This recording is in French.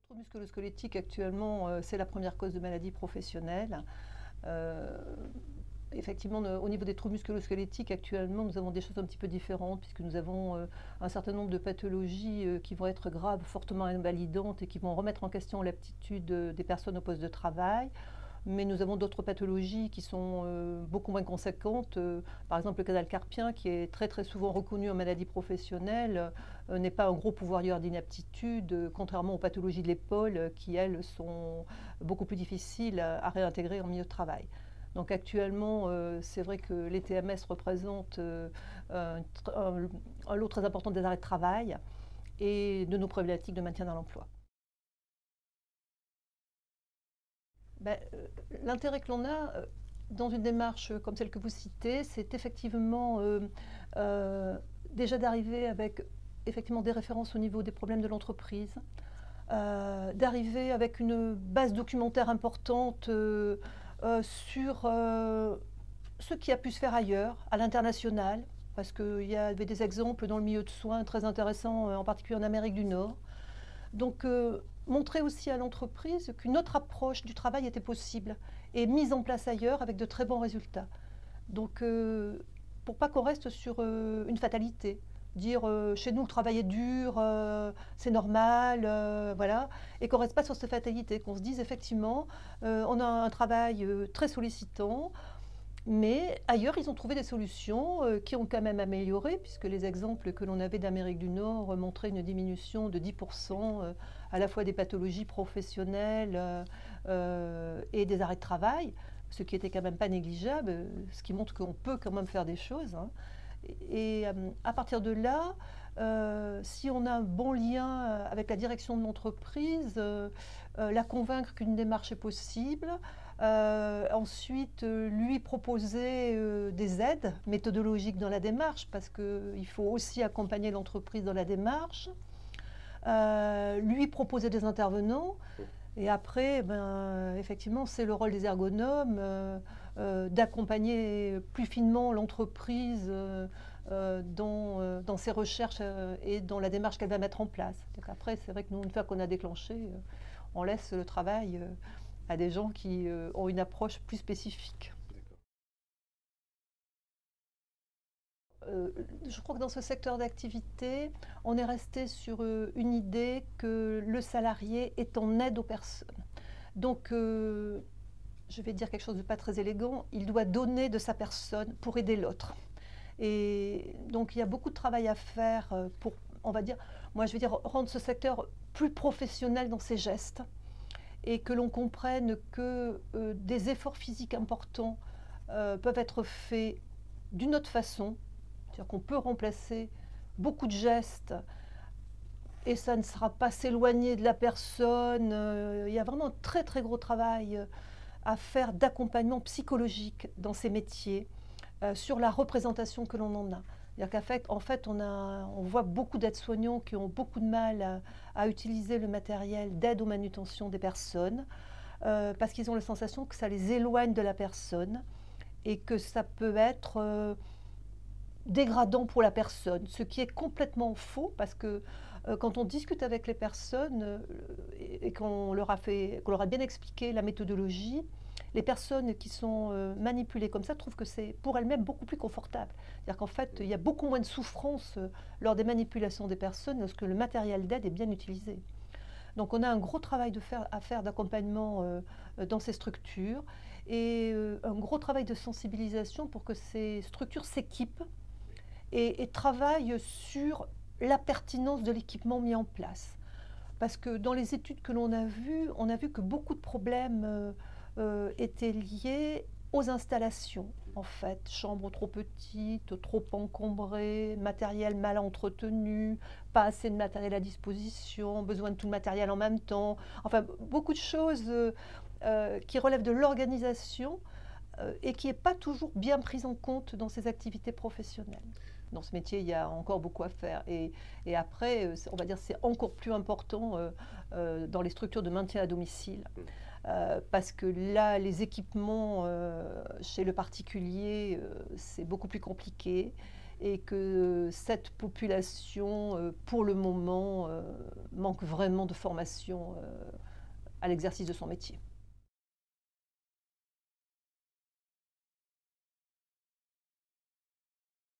Troubles musculo-squelettiques, actuellement, c'est la première cause de maladie professionnelle. Euh, Effectivement, au niveau des troubles musculo-squelettiques, actuellement, nous avons des choses un petit peu différentes, puisque nous avons un certain nombre de pathologies qui vont être graves, fortement invalidantes, et qui vont remettre en question l'aptitude des personnes au poste de travail. Mais nous avons d'autres pathologies qui sont beaucoup moins conséquentes. Par exemple, le canal carpien, qui est très très souvent reconnu en maladie professionnelle, n'est pas un gros pouvoireur d'inaptitude, contrairement aux pathologies de l'épaule, qui elles sont beaucoup plus difficiles à réintégrer en milieu de travail. Donc actuellement, c'est vrai que les TMS représentent un lot très important des arrêts de travail et de nos problématiques de maintien dans l'emploi. Ben, l'intérêt que l'on a dans une démarche comme celle que vous citez, c'est effectivement euh, déjà d'arriver avec effectivement des références au niveau des problèmes de l'entreprise, d'arriver avec une base documentaire importante sur ce qui a pu se faire ailleurs, à l'international, parce qu'il y avait des exemples dans le milieu de soins très intéressants, en particulier en Amérique du Nord. Donc, montrer aussi à l'entreprise qu'une autre approche du travail était possible et mise en place ailleurs avec de très bons résultats. Donc, pour pas qu'on reste sur une fatalité, dire chez nous le travail est dur, c'est normal, voilà, et qu'on reste pas sur cette fatalité, qu'on se dise effectivement, on a un travail très sollicitant, mais ailleurs, ils ont trouvé des solutions qui ont quand même amélioré, puisque les exemples que l'on avait d'Amérique du Nord montraient une diminution de 10% à la fois des pathologies professionnelles et des arrêts de travail, ce qui était quand même pas négligeable, ce qui montre qu'on peut quand même faire des choses, hein. Et à partir de là, si on a un bon lien avec la direction de l'entreprise, la convaincre qu'une démarche est possible, ensuite, lui proposer des aides méthodologiques dans la démarche, parce qu'il faut aussi accompagner l'entreprise dans la démarche, lui proposer des intervenants, et après, ben, effectivement, c'est le rôle des ergonomes d'accompagner plus finement l'entreprise dans ses recherches et dans la démarche qu'elle va mettre en place. Donc après, c'est vrai que nous, une fois qu'on a déclenché, on laisse le travail à des gens qui ont une approche plus spécifique. Je crois que dans ce secteur d'activité, on est resté sur une idée que le salarié est en aide aux personnes. Donc, je vais dire quelque chose de pas très élégant, il doit donner de sa personne pour aider l'autre. Et donc, il y a beaucoup de travail à faire pour, on va dire, moi je vais dire, rendre ce secteur plus professionnel dans ses gestes et que l'on comprenne que des efforts physiques importants peuvent être faits d'une autre façon, c'est-à-dire qu'on peut remplacer beaucoup de gestes et ça ne sera pas s'éloigner de la personne. Il y a vraiment un très très gros travail à faire d'accompagnement psychologique dans ces métiers, sur la représentation que l'on en a. C'est-à-dire qu'en fait, on voit beaucoup d'aides-soignants qui ont beaucoup de mal à utiliser le matériel d'aide aux manutentions des personnes, parce qu'ils ont la sensation que ça les éloigne de la personne et que ça peut être dégradant pour la personne, ce qui est complètement faux parce que quand on discute avec les personnes et qu'on leur a bien expliqué la méthodologie, les personnes qui sont manipulées comme ça trouvent que c'est pour elles-mêmes beaucoup plus confortable. C'est-à-dire qu'en fait, il y a beaucoup moins de souffrance lors des manipulations des personnes lorsque le matériel d'aide est bien utilisé. Donc on a un gros travail à faire d'accompagnement dans ces structures et un gros travail de sensibilisation pour que ces structures s'équipent et travaille sur la pertinence de l'équipement mis en place. Parce que dans les études que l'on a vues, on a vu que beaucoup de problèmes étaient liés aux installations, en fait. Chambres trop petites, trop encombrées, matériel mal entretenu, pas assez de matériel à disposition, besoin de tout le matériel en même temps. Enfin, beaucoup de choses qui relèvent de l'organisation et qui n'est pas toujours bien prise en compte dans ces activités professionnelles. Dans ce métier, il y a encore beaucoup à faire. Et après, on va dire c'est encore plus important dans les structures de maintien à domicile. Parce que là, les équipements chez le particulier, c'est beaucoup plus compliqué. et que cette population, pour le moment, manque vraiment de formation à l'exercice de son métier.